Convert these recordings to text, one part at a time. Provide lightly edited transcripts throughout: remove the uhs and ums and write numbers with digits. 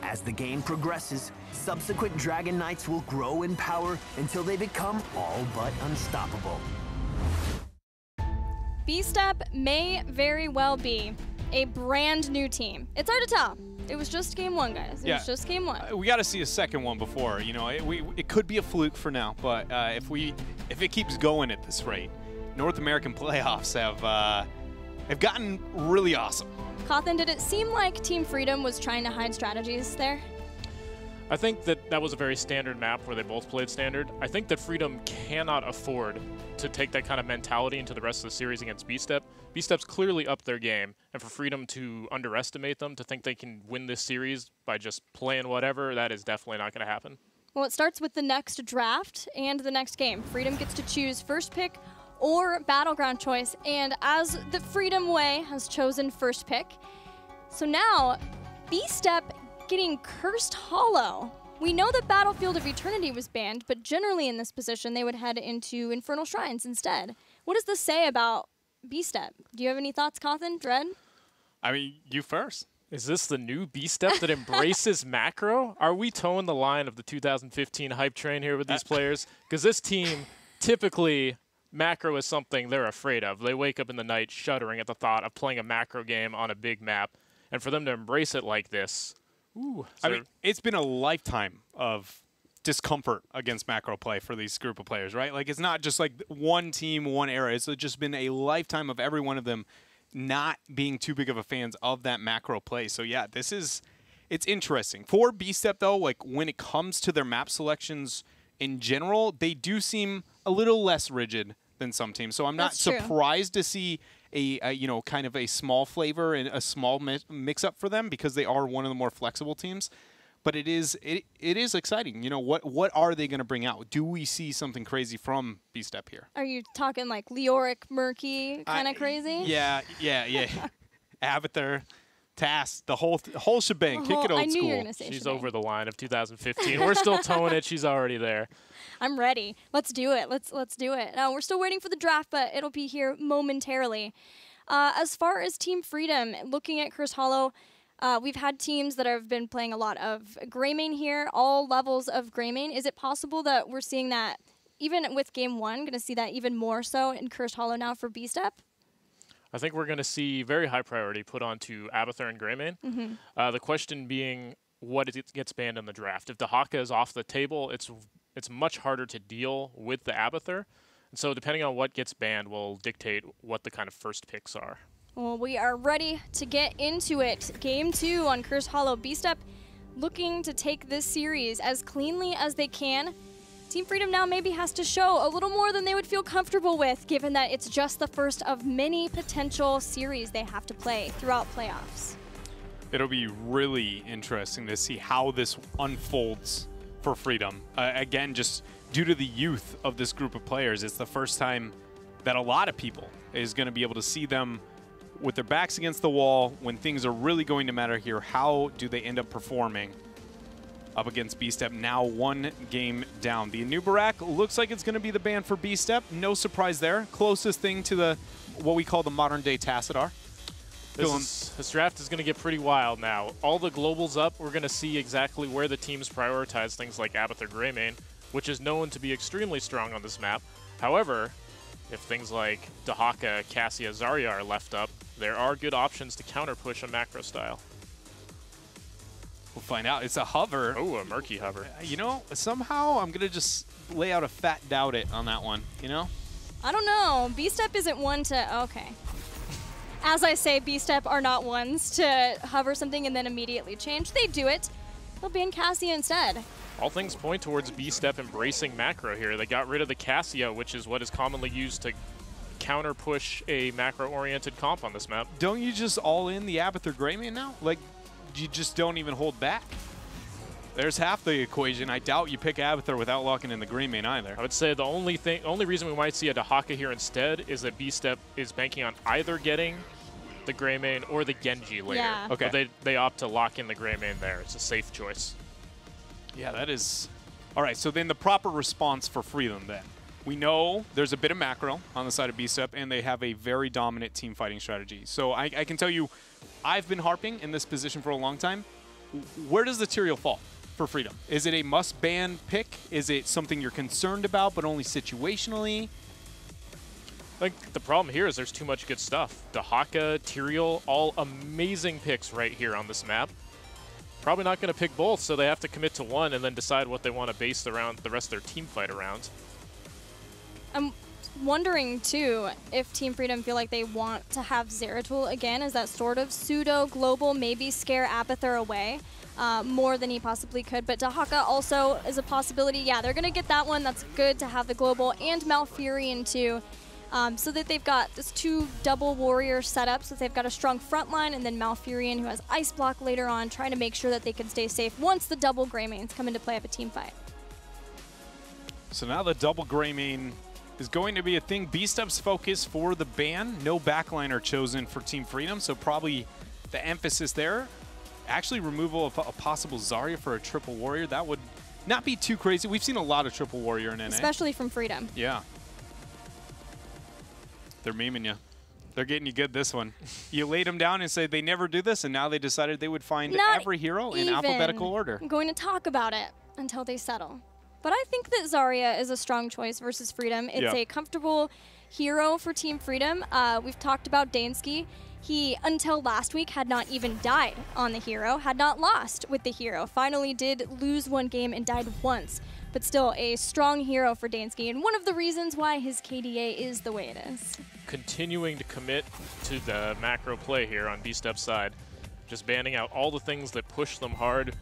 As the game progresses, subsequent Dragon Knights will grow in power until they become all but unstoppable. B-Step may very well be a brand new team. It's hard to tell. It was just game one, guys. It was just game one. We got to see a second one before. You know, it could be a fluke for now, but if it keeps going at this rate, North American playoffs have gotten really awesome. Cawthon, did it seem like Team Freedom was trying to hide strategies there? I think that was a very standard map where they both played standard. I think that Freedom cannot afford to take that kind of mentality into the rest of the series against B-Step. B-Step's clearly upped their game, and for Freedom to underestimate them, to think they can win this series by just playing whatever, that is definitely not going to happen. Well, it starts with the next draft and the next game. Freedom gets to choose first pick or battleground choice, and as the Freedom way has chosen first pick. So now, B-Step getting Cursed Hollow. We know that Battlefield of Eternity was banned, but generally in this position they would head into Infernal Shrines instead. What does this say about B-Step? Do you have any thoughts, Cawthon, Dread? I mean, you first. Is this the new B-Step that embraces macro? Are we towing the line of the 2015 hype train here with these players? Because this team, typically, macro is something they're afraid of. They wake up in the night shuddering at the thought of playing a macro game on a big map. And for them to embrace it like this, ooh. I mean, it's been a lifetime of discomfort against macro play for these group of players, right? Like, it's not just like one team, one era. It's just been a lifetime of every one of them not being too big of a fans of that macro play. So, yeah, it's interesting. For B-Step, though, like, when it comes to their map selections in general, they do seem a little less rigid than some teams. So I'm not surprised to see a you know, kind of a small flavor and a small mix-up for them, because they are one of the more flexible teams. But it is exciting. You know, what are they going to bring out? Do we see something crazy from B-Step here? Are you talking like Leoric, Murky, kind of crazy? Yeah. Abathur, Tass, the whole shebang. Kick it old I knew school. you were gonna say She's shebang. over the line of 2015. We're still towing it. She's already there. I'm ready. Let's do it. Let's do it. Now, we're still waiting for the draft, but it'll be here momentarily. As far as Team Freedom, looking at Cursed Hollow, we've had teams that have been playing a lot of Greymane here, all levels of Greymane. Is it possible that we're seeing that, even with Game 1, going to see that even more so in Cursed Hollow now for B-Step? I think we're going to see very high priority put onto Abathur and Greymane. The question being, what gets banned in the draft? If Dahaka is off the table, it's much harder to deal with the Abathur. And so depending on what gets banned will dictate what the kind of first picks are. Well, we are ready to get into it. Game 2 on Cursed Hollow. B-Step looking to take this series as cleanly as they can. Team Freedom now maybe has to show a little more than they would feel comfortable with, given that it's just the first of many potential series they have to play throughout playoffs. It'll be really interesting to see how this unfolds for Freedom. Again, just due to the youth of this group of players, it's the first time that a lot of people is going to be able to see them with their backs against the wall when things are really going to matter here. How do they end up performing up against B-Step, now one game down? The Anubarak looks like it's going to be the ban for B-Step. No surprise there. Closest thing to what we call the modern-day Tassadar. This draft is going to get pretty wild now. All the globals up, we're going to see exactly where the teams prioritize things like Abathur Greymane, which is known to be extremely strong on this map. However, if things like Dahaka, Cassia, Zarya are left up, there are good options to counter-push a macro style. We'll find out. It's a hover. Oh, a murky hover. You know, somehow I'm going to just lay out a fat doubt it on that one, you know? I don't know. B-Step isn't one to... Okay. As I say, B-Step are not ones to hover something and then immediately change. They do it. They'll ban Cassia instead. All things point towards B-Step embracing macro here. They got rid of the Cassia, which is what is commonly used to counter-push a macro-oriented comp on this map. Don't you just all in the Abathur Greymane now? Like, you just don't even hold back. There's half the equation. I doubt you pick Abathur without locking in the Greymane either. I would say the only reason we might see a Dahaka here instead is that B-Step is banking on either getting the Greymane or the Genji later. Yeah. Okay. But they opt to lock in the Greymane there. It's a safe choice. Yeah, that is... All right, so then the proper response for Freedom then. We know there's a bit of macro on the side of B-Step, and they have a very dominant team fighting strategy. So I can tell you, I've been harping in this position for a long time. where does the Tyrael fall for Freedom? Is it a must-ban pick? Is it something you're concerned about, but only situationally? I think the problem here is there's too much good stuff. Dahaka, Tyrael, all amazing picks right here on this map. Probably not going to pick both, so they have to commit to one and then decide what they want to base the rest of their team fight around. I'm wondering, too, if Team Freedom feel like they want to have Zeratul again as that sort of pseudo-global, maybe scare Abathur away more than he possibly could. But Dahaka also is a possibility. Yeah, they're going to get that one. That's good to have the global and Malfurion, too. So that they've got this 2 double warrior setups, so they've got a strong front line, and then Malfurion, who has Ice Block later on, trying to make sure that they can stay safe once the double Greymanes come into play of a team fight. So now the double Greymane is going to be a thing. B-Step's focus for the ban. No backliner chosen for Team Freedom, so probably the emphasis there. Actually, removal of a possible Zarya for a triple warrior. That would not be too crazy. We've seen a lot of triple warrior in NA. Especially from Freedom. Yeah. They're memeing you. They're getting you good this one. You laid them down and said they never do this, and now they decided they would find every hero in alphabetical order. I'm going to talk about it until they settle. But I think that Zarya is a strong choice versus Freedom. It's a comfortable hero for Team Freedom. We've talked about Dansky. He, until last week, had not even died on the hero, had not lost with the hero. Finally did lose one game and died once. But still a strong hero for Dansky, and one of the reasons why his KDA is the way it is. Continuing to commit to the macro play here on B-Step's side. Just banning out all the things that push them hard.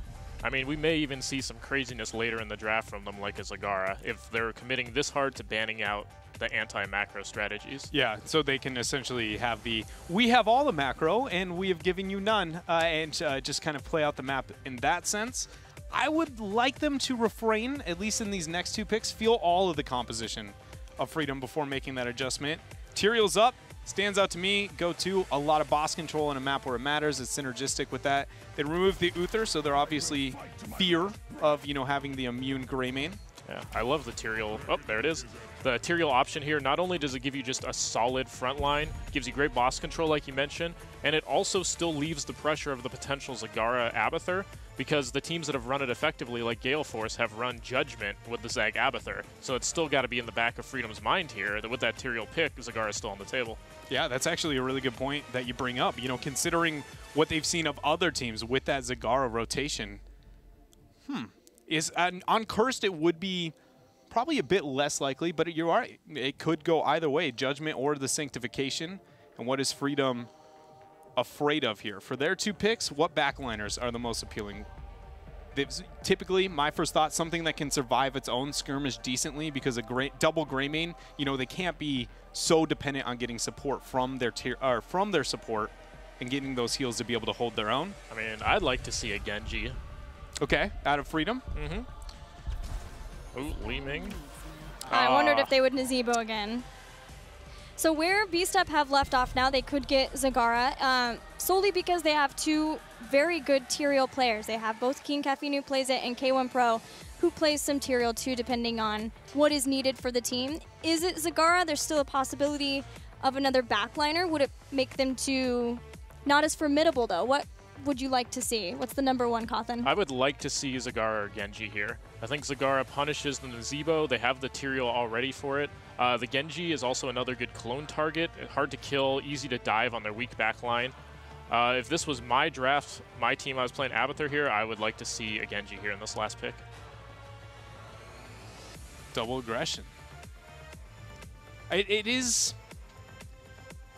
I mean, we may even see some craziness later in the draft from them, like a Zagara, if they're committing this hard to banning out the anti-macro strategies. Yeah, so they can essentially have we have all the macro, and we have given you none, and just kind of play out the map in that sense. I would like them to refrain, at least in these next 2 picks, feel all of the composition of Freedom before making that adjustment. Tyrael's up, stands out to me. Go to a lot of boss control on a map where it matters. It's synergistic with that. They removed the Uther, so they're obviously fear of, having the immune Greymane. Yeah, I love the Tyrael. Oh, there it is. The Tyrael option here, not only does it give you just a solid front line, gives you great boss control like you mentioned, and it also still leaves the pressure of the potential Zagara Abathur, because the teams that have run it effectively, like Gale Force, have run Judgment with the Zag Abathur. So it's still got to be in the back of Freedom's mind here that with that Tyrael pick, Zagara is still on the table. Yeah, that's actually a really good point that you bring up. Considering what they've seen of other teams with that Zagara rotation. On Cursed, it would be probably a bit less likely, but you're right. It could go either way, Judgment or the Sanctification. And what is Freedom afraid of here? For their 2 picks, what backliners are the most appealing? Typically, my first thought, something that can survive its own skirmish decently, because a double Greymane, they can't be so dependent on getting support from their support and getting those heals to be able to hold their own. I mean, I'd like to see a Genji. Okay, out of Freedom. Ooh, Li Ming. I wondered if they would Nazebo again. So where B-Step have left off now, they could get Zagara, solely because they have 2 very good Tyrael players. They have both King Caffeine, who plays it, and K1 Pro, who plays some Tyrael too, depending on what is needed for the team. Is it Zagara? There's still a possibility of another backliner. Would it make them not as formidable, though? What would you like to see? What's the number 1, Cawthon? I would like to see Zagara or Genji here. I think Zagara punishes the Nazebo. They have the Tyrael already for it. The Genji is also another good clone target. Hard to kill, easy to dive on their weak back line. If this was my draft, my team, I was playing Abathur here, I would like to see a Genji here in this last pick. Double aggression. It is...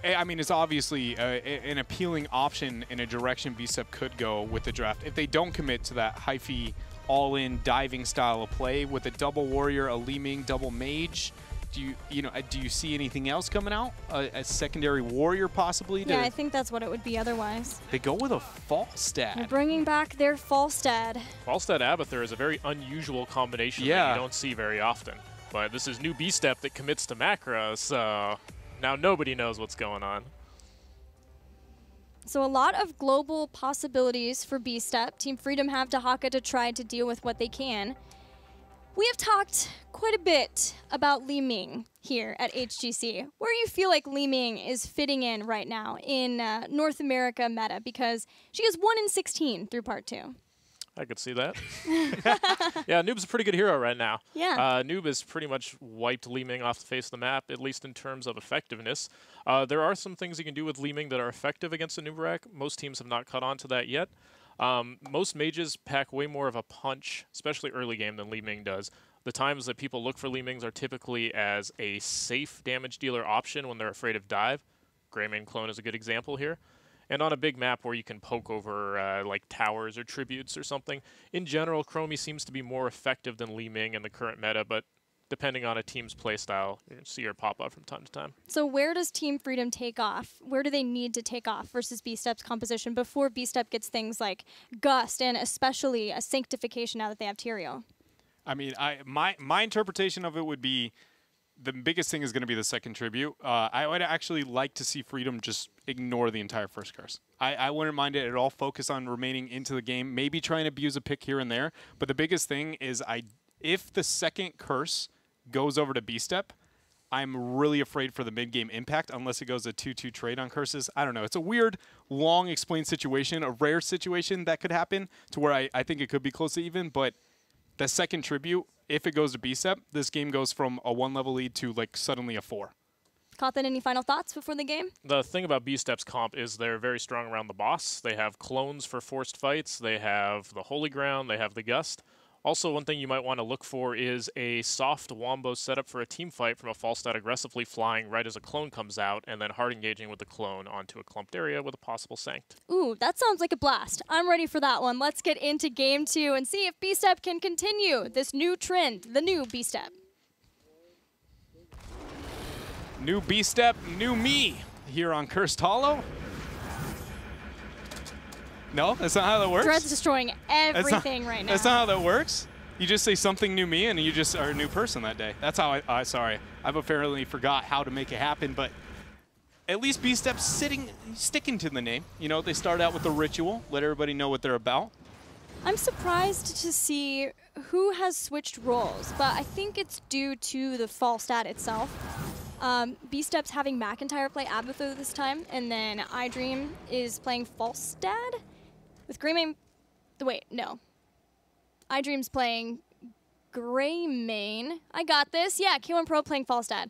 I mean, it's obviously an appealing option in a direction B-Step could go with the draft. If they don't commit to that hyphy, all-in diving style of play with a double warrior, a Li Ming, double mage, do you see anything else coming out? A secondary warrior possibly? Yeah, I think that's what it would be otherwise. They go with a Falstad. They're bringing back their Falstad. Falstad Abathur is a very unusual combination that you don't see very often. But this is new B-Step that commits to macro, so... Now nobody knows what's going on. So a lot of global possibilities for B-Step. Team Freedom have Dahaka to try to deal with what they can. We have talked quite a bit about Li Ming here at HGC. Where do you feel like Li Ming is fitting in right now in North America meta? Because she is 1 in 16 through part 2. I could see that. Yeah, Noob's a pretty good hero right now. Yeah. Noob has pretty much wiped Li Ming off the face of the map, at least in terms of effectiveness. There are some things you can do with Li Ming that are effective against a Noob. Most teams have not caught on to that yet. Most mages pack way more of a punch, especially early game, than Li Ming does. The times that people look for Li Mings are typically as a safe damage dealer option when they're afraid of dive. Greymane Clone is a good example here. And on a big map where you can poke over like towers or tributes or something. In general, Chromie seems to be more effective than Li Ming in the current meta, but depending on a team's playstyle, you see her pop up from time to time. So where does Team Freedom take off? Where do they need to take off versus B-Step's composition before B-Step gets things like Gust and especially a Sanctification now that they have Tyrael? I mean, my interpretation of it would be the biggest thing is going to be the second tribute. I would actually like to see Freedom just ignore the entire first curse. I wouldn't mind it at all. Focus on remaining into the game, maybe try and abuse a pick here and there. But the biggest thing is if the second curse goes over to B-Step, I'm really afraid for the mid-game impact unless it goes a 2-2 trade on curses. I don't know. It's a weird, long explained situation, a rare situation that could happen to where I think it could be close to even. But the second tribute, if it goes to B-Step, this game goes from a 1-level lead to like suddenly a 4. Caught that? Any final thoughts before the game? The thing about B-Step's comp is they're very strong around the boss. They have clones for forced fights. They have the Holy Ground. They have the Gust. Also, one thing you might want to look for is a soft wombo setup for a team fight from a false stat aggressively flying right as a clone comes out and then hard engaging with the clone onto a clumped area with a possible sanct. Ooh, that sounds like a blast. I'm ready for that one. Let's get into game 2 and see if B-Step can continue this new trend, the new B-Step. New B-Step, new me here on Cursed Hollow. No, that's not how that works. Dread's destroying everything right now. That's not how that works. You just say something new me and you just are a new person that day. That's how sorry. I've apparently forgot how to make it happen, but at least B-Step's sticking to the name. You know, they start out with the ritual, let everybody know what they're about. I'm surprised to see who has switched roles, but I think it's due to the false stat itself. B-Step's having McIntyre play Abathur this time, and then iDream is playing Falstad with Greymane. Wait, no. iDream's playing Greymane. I got this. Yeah, K1 Pro playing Falstad.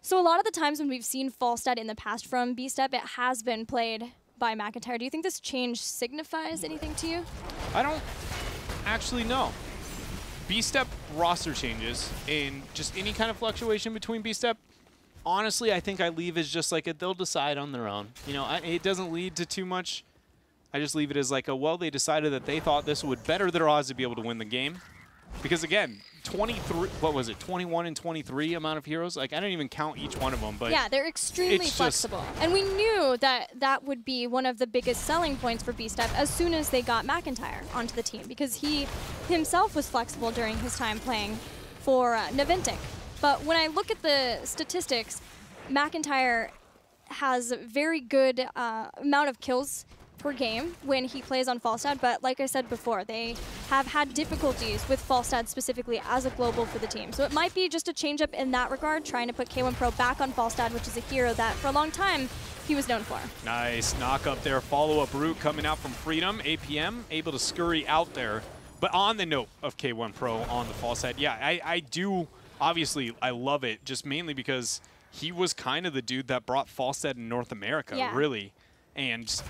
So a lot of the times when we've seen Falstad in the past from B-Step, it has been played by McIntyre. Do you think this change signifies anything to you? I don't actually know. B-Step roster changes and just any kind of fluctuation between B-Step, honestly, I think I leave as just like they'll decide on their own. You know, it doesn't lead to too much. I just leave it as like well, they decided that they thought this would better their odds to be able to win the game. Because again, 23, what was it, 21 and 23 amount of heroes? Like, I didn't even count each one of them, but yeah, they're extremely flexible. And we knew that that would be one of the biggest selling points for B-Step as soon as they got McIntyre onto the team, because he himself was flexible during his time playing for Naventic. But when I look at the statistics, McIntyre has a very good amount of kills per game when he plays on Falstad, but like I said before, they have had difficulties with Falstad specifically as a global for the team. So it might be just a change up in that regard, trying to put K1 Pro back on Falstad, which is a hero that for a long time he was known for. Nice knock up there, follow-up route coming out from Freedom. APM able to scurry out there. But on the note of K1 Pro on the Falstad, yeah, I do, obviously, I love it, just mainly because he was kind of the dude that brought Falstad in North America, really. And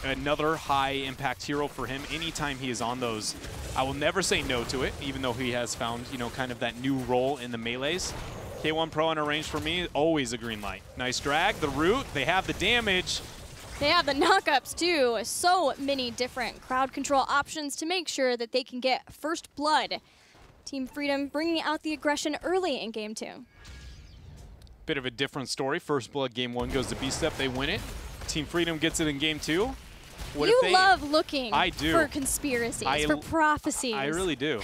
another high impact hero for him. Anytime he is on those, I will never say no to it, even though he has found, you know, kind of that new role in the melees. K1 Pro in a range for me, always a green light. Nice drag, the root, they have the damage. They have the knockups too. So many different crowd control options to make sure that they can get first blood. Team Freedom bringing out the aggression early in game 2. Bit of a different story. First blood game 1 goes to B-Step, they win it. Team Freedom gets it in game 2. You love looking for conspiracies, for prophecies. I really do.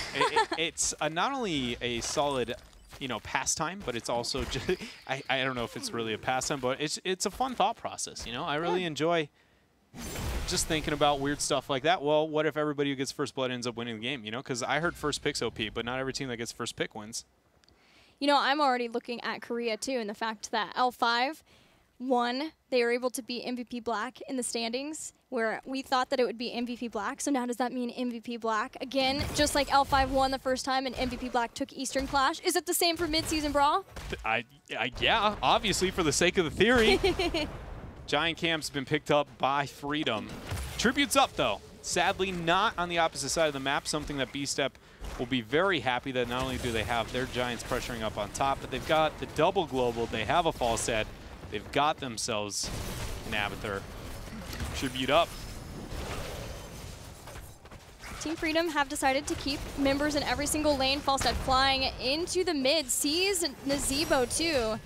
It's not only a solid, you know, pastime, but it's also just, I don't know if it's really a pastime, but it's a fun thought process. You know, I really enjoy just thinking about weird stuff like that. Well, what if everybody who gets first blood ends up winning the game? You know, because I heard first pick's OP, but not every team that gets first pick wins. You know, I'm already looking at Korea too, and the fact that L5 One, they were able to beat MVP Black in the standings, where we thought that it would be MVP Black. So now does that mean MVP Black? Again, just like L5 won the first time and MVP Black took Eastern Clash. Is it the same for Midseason Brawl? Yeah, obviously for the sake of the theory. Giant Camp's been picked up by Freedom. Tribute's up though. Sadly not on the opposite side of the map, something that B-Step will be very happy that not only do they have their Giants pressuring up on top, but they've got the double global, they have a fall set. They've got themselves an Abathur. Tribute up. Team Freedom have decided to keep members in every single lane. Falstad flying into the mid. Sees Nazebo too.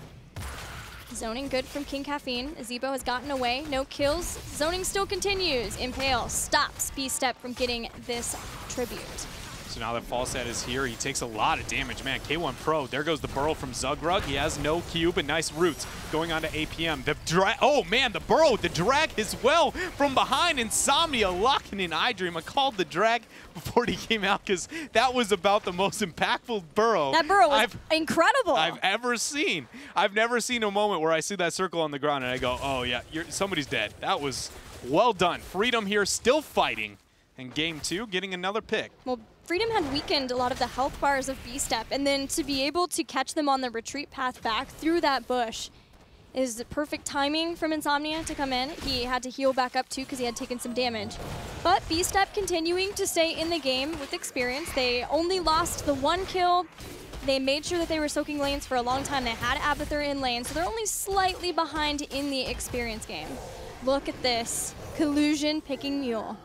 Zoning good from King Caffeine. Nazebo has gotten away. No kills. Zoning still continues. Impale stops B-Step from getting this tribute. So now that Falstad is here, he takes a lot of damage. Man, K1 Pro, there goes the burrow from Zugrug. He has no cube and nice roots going on to APM. Oh man, the burrow, the drag as well from behind. Insomnia locking in iDream. I called the drag before he came out because that was about the most impactful burrow. That burrow was incredible. I've ever seen. I've never seen a moment where I see that circle on the ground and I go, oh yeah, somebody's dead. That was well done. Freedom here still fighting. And game 2, getting another pick. Well, Freedom had weakened a lot of the health bars of B-Step, and then to be able to catch them on the retreat path back through that bush is perfect timing from Insomnia to come in. He had to heal back up too because he had taken some damage. But B-Step continuing to stay in the game with experience. They only lost the 1 kill. They made sure that they were soaking lanes for a long time. They had Abathur in lane, so they're only slightly behind in the experience game. Look at this. Collusion picking Mule.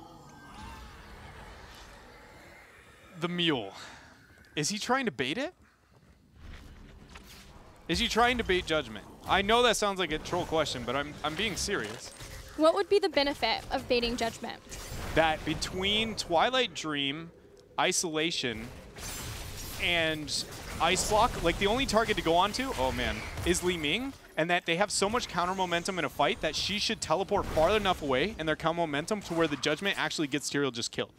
The Mule. Is he trying to bait it? Is he trying to bait Judgment? I know that sounds like a troll question, but I'm being serious. What would be the benefit of baiting Judgment? That between Twilight Dream, Isolation, and Ice Block, like the only target to go on to, oh man, is Li Ming, and that they have so much counter momentum in a fight that she should teleport farther enough away in their counter momentum to where the Judgment actually gets Tyrael just killed.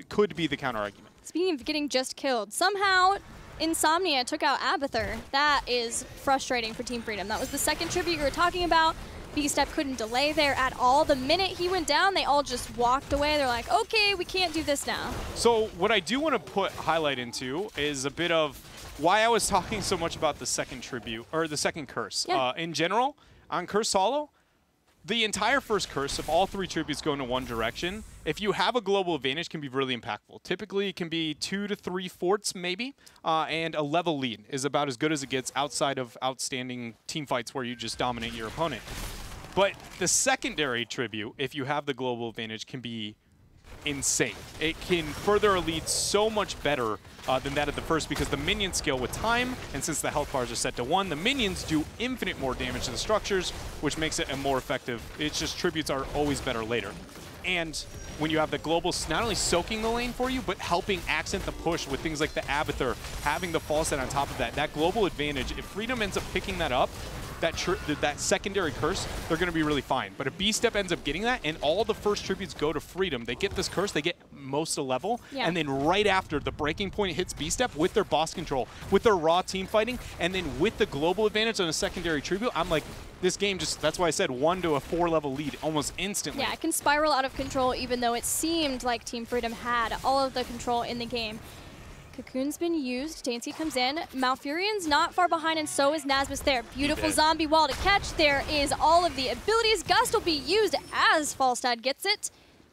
Could be the counter argument. Speaking of getting just killed, somehow Insomnia took out Abathur. That is frustrating for Team Freedom. That was the second tribute you were talking about. B-Step couldn't delay there at all. The minute he went down, they all just walked away. They're like, okay, we can't do this now. So what I do want to highlight into is a bit of why I was talking so much about the second tribute, or the second curse. Yeah. In general, on Curse Hollow, the entire first curse, if all 3 tributes go in one direction, if you have a global advantage, can be really impactful. Typically, it can be 2 to 3 forts, maybe, and a level lead is about as good as it gets outside of outstanding team fights where you just dominate your opponent. But the secondary tribute, if you have the global advantage, can be insane. It can further a lead so much better than that at the first because the minions scale with time, and since the health bars are set to 1, the minions do infinite more damage to the structures, which makes it a more effective. It's just tributes are always better later. And when you have the global not only soaking the lane for you, but helping accent the push with things like the Abathur, having the fall set on top of that global advantage, if Freedom ends up picking that up, that secondary curse, they're going to be really fine. But if B-Step ends up getting that and all the first tributes go to Freedom, they get this curse, they get most of level, and then right after the breaking point hits B-Step with their boss control, with their raw team fighting, and then with the global advantage on a secondary tribute, I'm like, this game just, that's why I said 1 to a 4-level lead almost instantly. Yeah, it can spiral out of control even though it seemed like Team Freedom had all of the control in the game. Cocoon's been used. Dancy comes in. Malfurion's not far behind, and so is Nazmus there. Beautiful zombie wall to catch. There is all of the abilities. Gust will be used as Falstad gets it.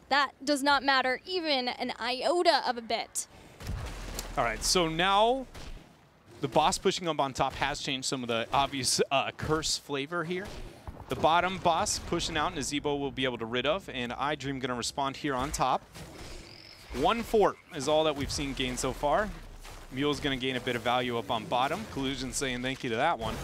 That does not matter even an iota of a bit. All right, so now the boss pushing up on top has changed some of the obvious curse flavor here. The bottom boss pushing out, Nazebo will be able to rid of, and iDream going to respond here on top. 1 fort is all that we've seen gain so far. Mule's going to gain a bit of value up on bottom. Collusion saying thank you to that one.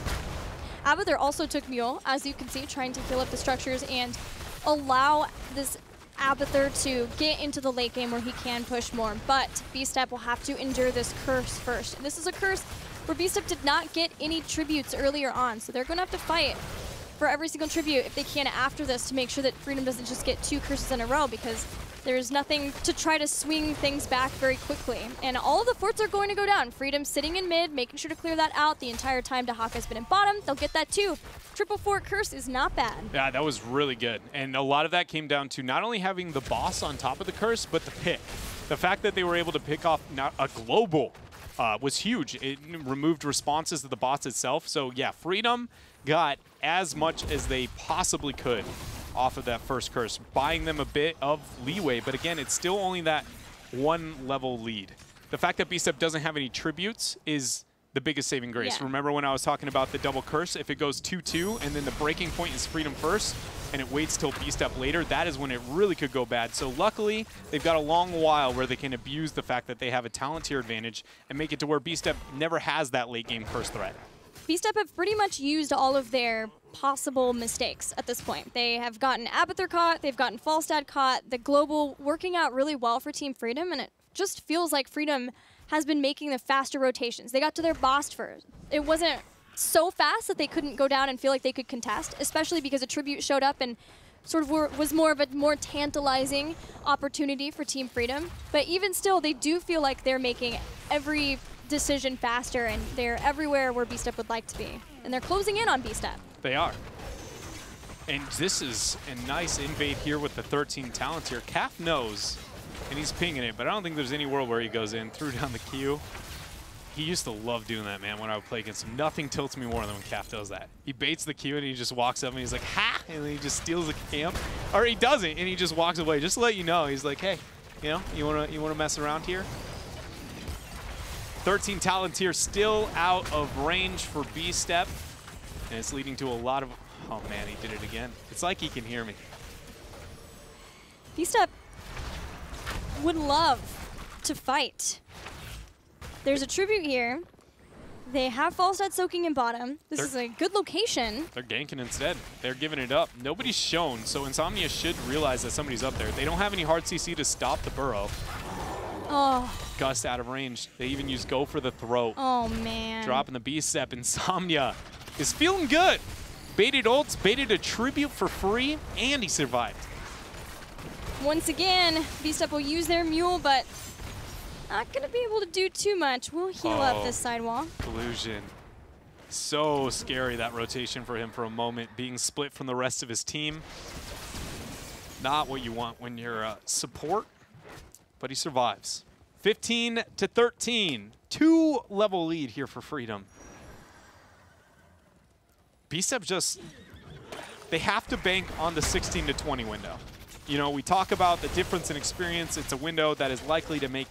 Abathur also took Mule, as you can see, trying to heal up the structures and allow this Abathur to get into the late game where he can push more. But B-Step will have to endure this curse first. And this is a curse where B-Step did not get any tributes earlier on, so they're going to have to fight for every single tribute if they can after this to make sure that Freedom doesn't just get 2 curses in a row, because There's nothing to try to swing things back very quickly. And all of the forts are going to go down. Freedom sitting in mid, making sure to clear that out the entire time. Dahaka's been in bottom. They'll get that too. Triple fort curse is not bad. Yeah, that was really good. And a lot of that came down to not only having the boss on top of the curse, but the pick. The fact that they were able to pick off a global was huge. It removed responses to the boss itself. So yeah, Freedom got as much as they possibly could off of that first curse, buying them a bit of leeway. But again, it's still only that one level lead. The fact that B-Step doesn't have any tributes is the biggest saving grace. Yeah. Remember when I was talking about the double curse? If it goes 2-2 and then the breaking point is Freedom first and it waits till B-Step later, that is when it really could go bad. So luckily, they've got a long while where they can abuse the fact that they have a talent tier advantage and make it to where B-Step never has that late game curse threat. B-Step have pretty much used all of their possible mistakes at this point. They have gotten Abathur caught, they've gotten Falstad caught, the global working out really well for Team Freedom, and it just feels like Freedom has been making the faster rotations. They got to their boss first. It wasn't so fast that they couldn't go down and feel like they could contest, especially because a tribute showed up and sort of was more of a more tantalizing opportunity for Team Freedom. But even still, they do feel like they're making every decision faster, and they're everywhere where B-Step would like to be. And they're closing in on B-Step. They are. And this is a nice invade here with the 13 talents here. Calf knows, and he's pinging it, but I don't think there's any world where he goes in, threw down the Q. He used to love doing that, man, when I would play against him. Nothing tilts me more than when Calf does that. He baits the Q and he just walks up and he's like, ha! And then he just steals the camp. Or he doesn't, and he just walks away. Just to let you know, he's like, hey, you wanna mess around here? 13 talents here, still out of range for B-Step. And it's leading to a lot of, oh man, he did it again. It's like he can hear me. B-Step would love to fight. There's a tribute here. They have Falstad soaking in bottom. This is a good location. They're ganking instead. They're giving it up. Nobody's shown, so Insomnia should realize that somebody's up there. They don't have any hard CC to stop the burrow. Oh. Gust out of range. They even use go for the throat. Oh, man. Dropping the B-Step. Insomnia is feeling good. Baited ults, baited a tribute for free, and he survived. Once again, B-Step will use their mule, but not going to be able to do too much. We'll heal up this sidewall. Collusion. So scary, that rotation for him for a moment, being split from the rest of his team. Not what you want when you're support, but he survives. 15-13, 2-level lead here for Freedom. B-Step just, they have to bank on the 16-20 window. You know, we talk about the difference in experience. It's a window that is likely to make,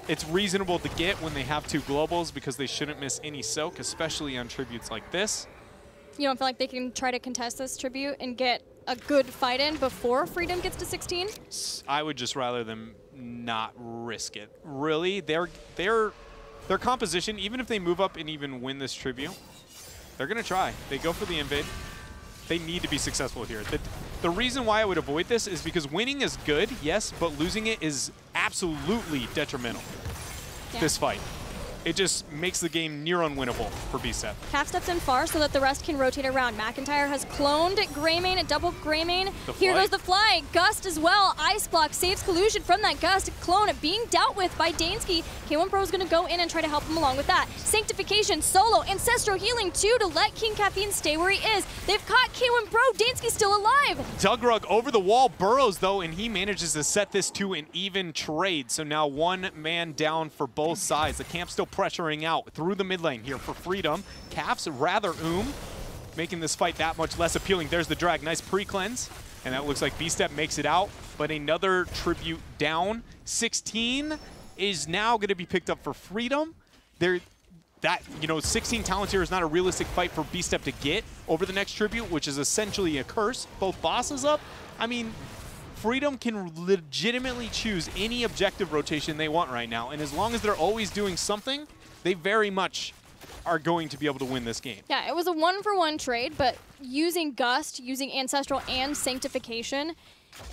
it's reasonable to get when they have two globals because they shouldn't miss any soak, especially on tributes like this. You don't feel like they can try to contest this tribute and get a good fight in before Freedom gets to 16? I would just rather them not risk it. Really, their composition, even if they move up and even win this tribute, they're going to try. They go for the invade. They need to be successful here. The reason why I would avoid this is because winning is good, yes, but losing it is absolutely detrimental. Yeah. This fight. It just makes the game near unwinnable for B-Step. Calf steps in far so that the rest can rotate around. McIntyre has cloned Greymane, a double Greymane. Here goes the fly. Gust as well. Ice block saves Collusion from that Gust. Clone being dealt with by Dansky. K1 Pro is going to go in and try to help him along with that. Sanctification, solo, Ancestral Healing too to let King Caffeine stay where he is. They've caught K1 Pro. Dansky's still alive. Dugrug over the wall, burrows though, and he manages to set this to an even trade. So now one man down for both sides. The camp still pressuring out through the mid lane here for Freedom. Calf's rather making this fight that much less appealing. There's the drag, nice pre-cleanse. And that looks like B-Step makes it out, but another tribute down. 16 is now gonna be picked up for Freedom. 16 talents here is not a realistic fight for B-Step to get over the next tribute, which is essentially a curse. Both bosses up. I mean, Freedom can legitimately choose any objective rotation they want right now, and as long as they're always doing something, they very much are going to be able to win this game. Yeah, it was a 1-for-1 trade, but using Gust, using Ancestral and Sanctification,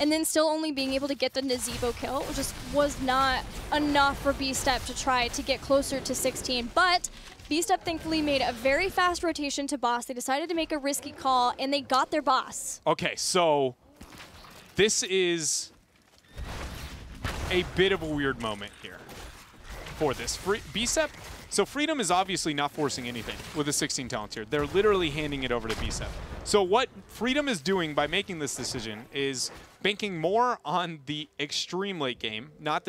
and then still only being able to get the Nazebo kill just was not enough for B-Step to try to get closer to 16. But B-Step thankfully made a very fast rotation to boss. They decided to make a risky call, and they got their boss. Okay, so this is a bit of a weird moment here for this. BSEP, so Freedom is obviously not forcing anything with the 16 talents here. They're literally handing it over to BSEP. So what Freedom is doing by making this decision is banking more on the extreme late game, not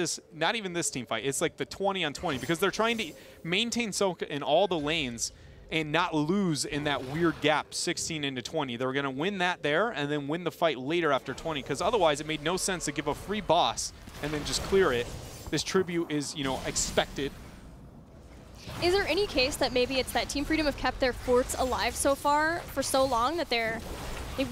even this team fight. It's like the 20 on 20 because they're trying to maintain Soka in all the lanes and not lose in that weird gap 16 into 20. They're going to win that there and then win the fight later after 20 because otherwise it made no sense to give a free boss and then just clear it. This tribute is, you know, expected. Is there any case that maybe it's that Team Freedom have kept their forts alive so far for so long that they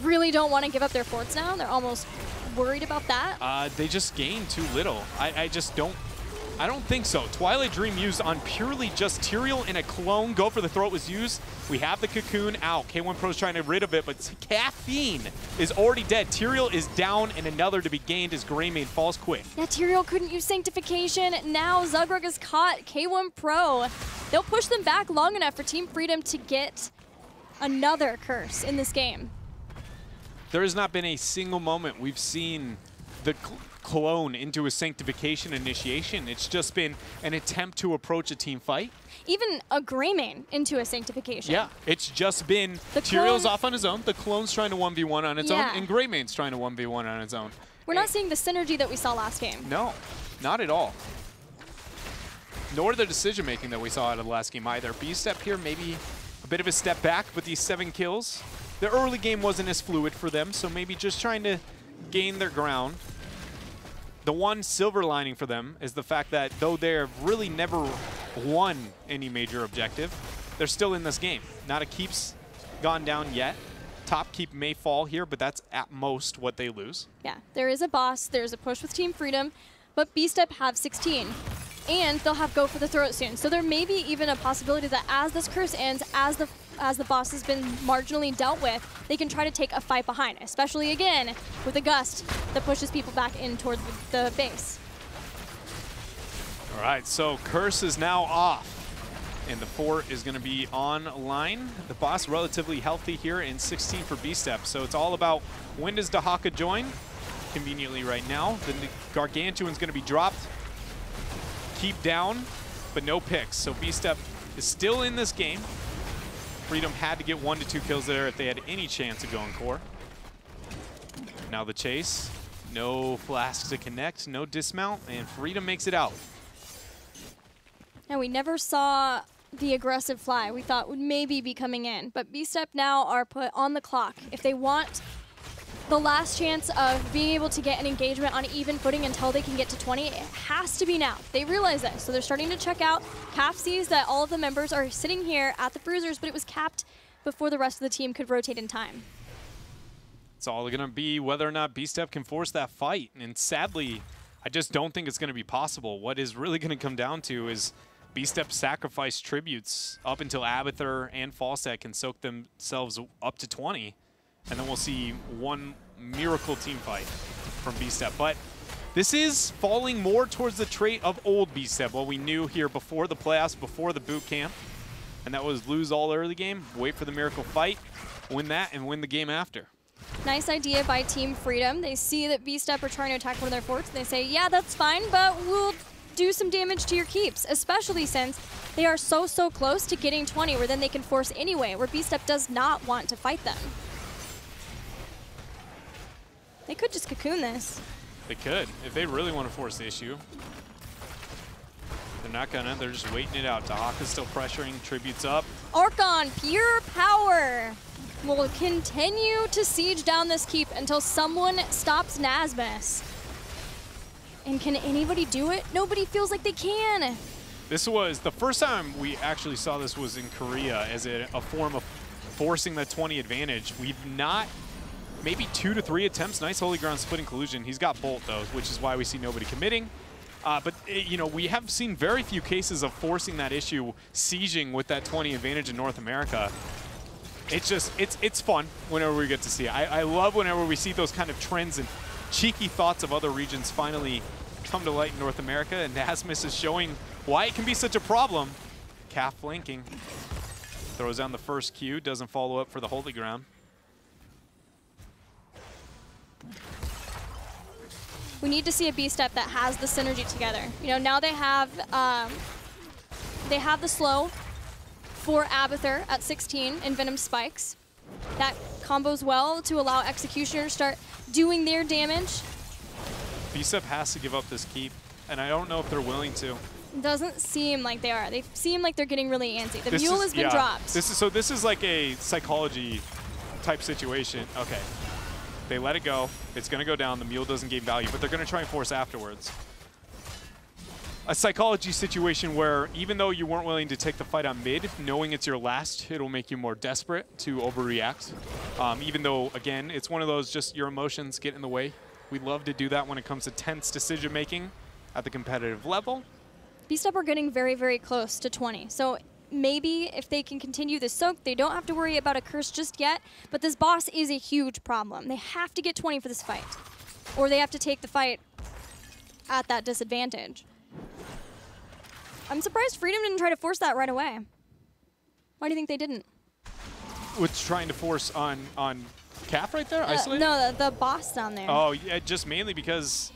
really don't want to give up their forts now? They're almost worried about that? They just gained too little. I don't think so. Twilight Dream used on purely just Tyrael and a clone. Go for the throat was used. We have the cocoon out. K1 Pro's trying to rid of it, but Caffeine is already dead. Tyrael is down and another to be gained as Greymane falls quick. Yeah, Tyrael couldn't use Sanctification. Now Zugrug is caught. K1 Pro. They'll push them back long enough for Team Freedom to get another curse in this game. There has not been a single moment we've seen the clone into a Sanctification initiation. It's just been an attempt to approach a team fight. Even a Greymane into a Sanctification. Yeah, it's just been Tyrael's off on his own, the clone's trying to 1v1 on its own, and Greymane's trying to 1v1 on its own. We're not seeing the synergy that we saw last game. No, not at all. Nor the decision-making that we saw out of the last game either. B-Step here, maybe a bit of a step back with these 7 kills. The early game wasn't as fluid for them, so maybe just trying to gain their ground. The one silver lining for them is the fact that though they've really never won any major objective, they're still in this game. Not a keep's gone down yet. Top keep may fall here, but that's at most what they lose. Yeah, there is a boss, there's a push with Team Freedom, but B-Step have 16. And they'll have go for the throat soon. So there may be even a possibility that as this curse ends, as the boss has been marginally dealt with, they can try to take a fight behind, especially again with a gust that pushes people back in towards the base. All right, so curse is now off. And the fort is going to be online. The boss relatively healthy here in 16 for B-Step. So it's all about when does Dahaka join? Conveniently right now. Then the Gargantuan's going to be dropped. Keep down, but no picks. So B-Step is still in this game. Freedom had to get 1 to 2 kills there if they had any chance of going core. Now the chase. No flasks to connect, no dismount, and Freedom makes it out. And we never saw the aggressive fly we thought would maybe be coming in, but B-Step now are put on the clock. If they want the last chance of being able to get an engagement on even footing until they can get to 20, it has to be now. They realize this, so they're starting to check out. Calf sees that all of the members are sitting here at the bruisers, but it was capped before the rest of the team could rotate in time. It's all going to be whether or not B-Step can force that fight, and sadly, I just don't think it's going to be possible. What is really going to come down to is B-Step sacrifice tributes up until Abathur and Falstad can soak themselves up to 20. And then we'll see one miracle team fight from B-Step. But this is falling more towards the trait of old B-Step, what we knew here before the playoffs, before the boot camp. And that was lose all early game, wait for the miracle fight, win that, and win the game after. Nice idea by Team Freedom. They see that B-Step are trying to attack one of their forts. And they say, yeah, that's fine, but we'll do some damage to your keeps, especially since they are so close to getting 20, where then they can force anyway, where B-Step does not want to fight them. They could just cocoon this. They could, if they really want to force the issue. They're not gonna, they're just waiting it out. Dahaka's still pressuring, tributes up. Archon, pure power, will continue to siege down this keep until someone stops Nasmus. And can anybody do it? Nobody feels like they can. This was, the first time we actually saw this was in Korea as a form of forcing that 20 advantage. We've not, maybe 2 to 3 attempts. Nice Holy Ground splitting collusion. He's got Bolt though, which is why we see nobody committing. But you know, we have seen very few cases of forcing that issue, sieging with that 20 advantage in North America. It's just, it's fun whenever we get to see it. I love whenever we see those kind of trends and cheeky thoughts of other regions finally come to light in North America, and Nasmus is showing why it can be such a problem. Calf flanking. Throws down the first Q, doesn't follow up for the Holy Ground. We need to see a B-step that has the synergy together. You know, now they have the slow for Abathur at 16 and Venom Spikes. That combos well to allow Executioner to start doing their damage. B-step has to give up this keep, and I don't know if they're willing to. Doesn't seem like they are. They seem like they're getting really antsy. The mule has been dropped. This is like a psychology type situation. Okay. They let it go. It's going to go down. The mule doesn't gain value, but they're going to try and force afterwards. A psychology situation where even though you weren't willing to take the fight on mid, knowing it's your last, it'll make you more desperate to overreact. Even though, again, it's one of those just your emotions get in the way. We love to do that when it comes to tense decision making at the competitive level. B-Step are getting very, very close to 20. So maybe if they can continue this soak, they don't have to worry about a curse just yet. But this boss is a huge problem. They have to get 20 for this fight, or they have to take the fight at that disadvantage. I'm surprised Freedom didn't try to force that right away. Why do you think they didn't? With trying to force on Calf right there? Isolate? No, the boss down there. Oh, yeah, just mainly because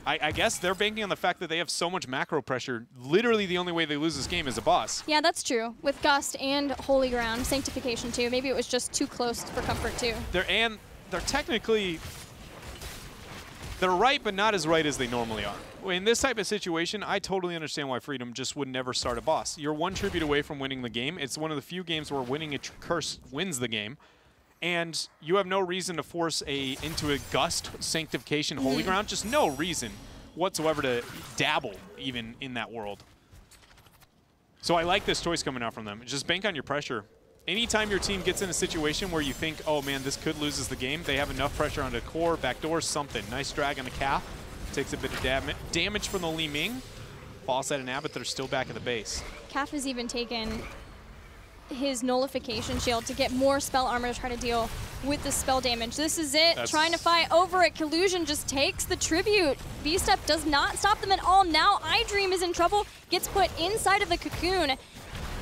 I guess they're banking on the fact that they have so much macro pressure. Literally the only way they lose this game is a boss. Yeah, that's true. With Gust and Holy Ground, Sanctification too. Maybe it was just too close for Comfort too. They're technically, they're right, but not as right as they normally are. In this type of situation, I totally understand why Freedom just would never start a boss. You're one tribute away from winning the game. It's one of the few games where winning a curse wins the game. And you have no reason to force into a Gust, Sanctification, Holy Ground. Just no reason whatsoever to dabble even in that world. So I like this choice coming out from them. Just bank on your pressure. Anytime your team gets in a situation where you think, oh man, this could lose us the game, they have enough pressure on the core, backdoor, something. Nice drag on the Calf. Takes a bit of damage from the Li Ming. False at an Abbott, they're still back at the base. Calf has even taken his nullification shield to get more spell armor to try to deal with the spell damage. This is it, trying to fight over it. Collusion just takes the tribute. B-Step does not stop them at all. Now iDream is in trouble, gets put inside of the cocoon.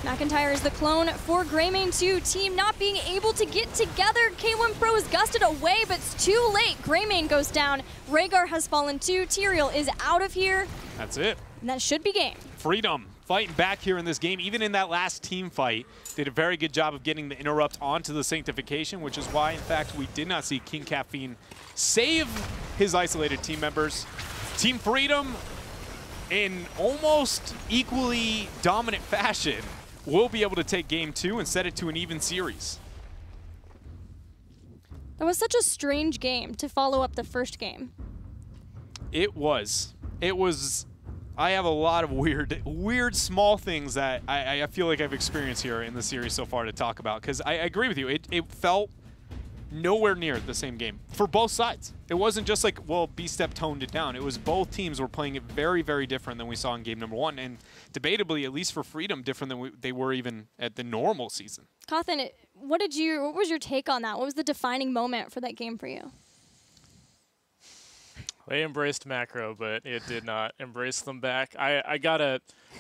McIntyre is the clone for Greymane 2. Team not being able to get together. K1 Pro is gusted away, but it's too late. Greymane goes down. Rhaegar has fallen too. Tyrael is out of here. That's it. And that should be game. Freedom fighting back here in this game. Even in that last team fight, did a very good job of getting the interrupt onto the Sanctification, which is why, in fact, we did not see King Caffeine save his isolated team members. Team Freedom, in almost equally dominant fashion, will be able to take game 2 and set it to an even series. That was such a strange game to follow up the first game. It was. I have a lot of weird small things that I feel like I've experienced here in the series so far to talk about, because I agree with you. It felt nowhere near the same game for both sides. It wasn't just like, well, B-Step toned it down. It was both teams were playing it very, very different than we saw in game number 1, and debatably, at least for Freedom, different than they were even at the normal season. Cawthon, what was your take on that? What was the defining moment for that game for you? They embraced macro, but it did not embrace them back. I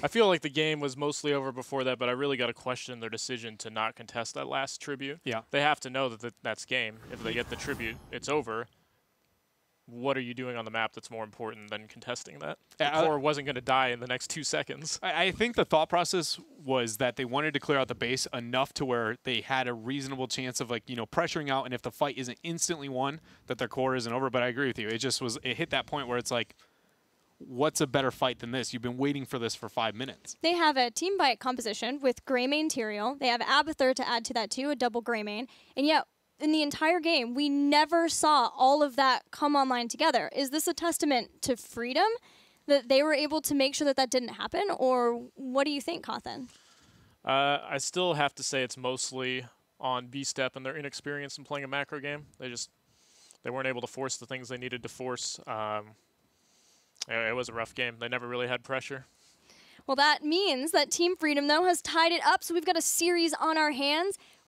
feel like the game was mostly over before that, but I really got to question their decision to not contest that last tribute. Yeah. They have to know that that's game. If they get the tribute, it's over. What are you doing on the map that's more important than contesting that? The core wasn't going to die in the next 2 seconds. I think the thought process was that they wanted to clear out the base enough to where they had a reasonable chance of, like, you know, pressuring out, and if the fight isn't instantly won, that their core isn't over. But I agree with you. It hit that point where it's like, what's a better fight than this? You've been waiting for this for 5 minutes. They have a team fight composition with Greymane Tyrael. They have Abathur to add to that too, a double Greymane. And yet, in the entire game, we never saw all of that come online together. Is this a testament to Freedom that they were able to make sure that that didn't happen, or what do you think, Cawthon? I still have to say it's mostly on B-Step and their inexperience in playing a macro game. They weren't able to force the things they needed to force. It was a rough game. They never really had pressure. Well, that means that Team Freedom, though, has tied it up, so we've got a series on our hands.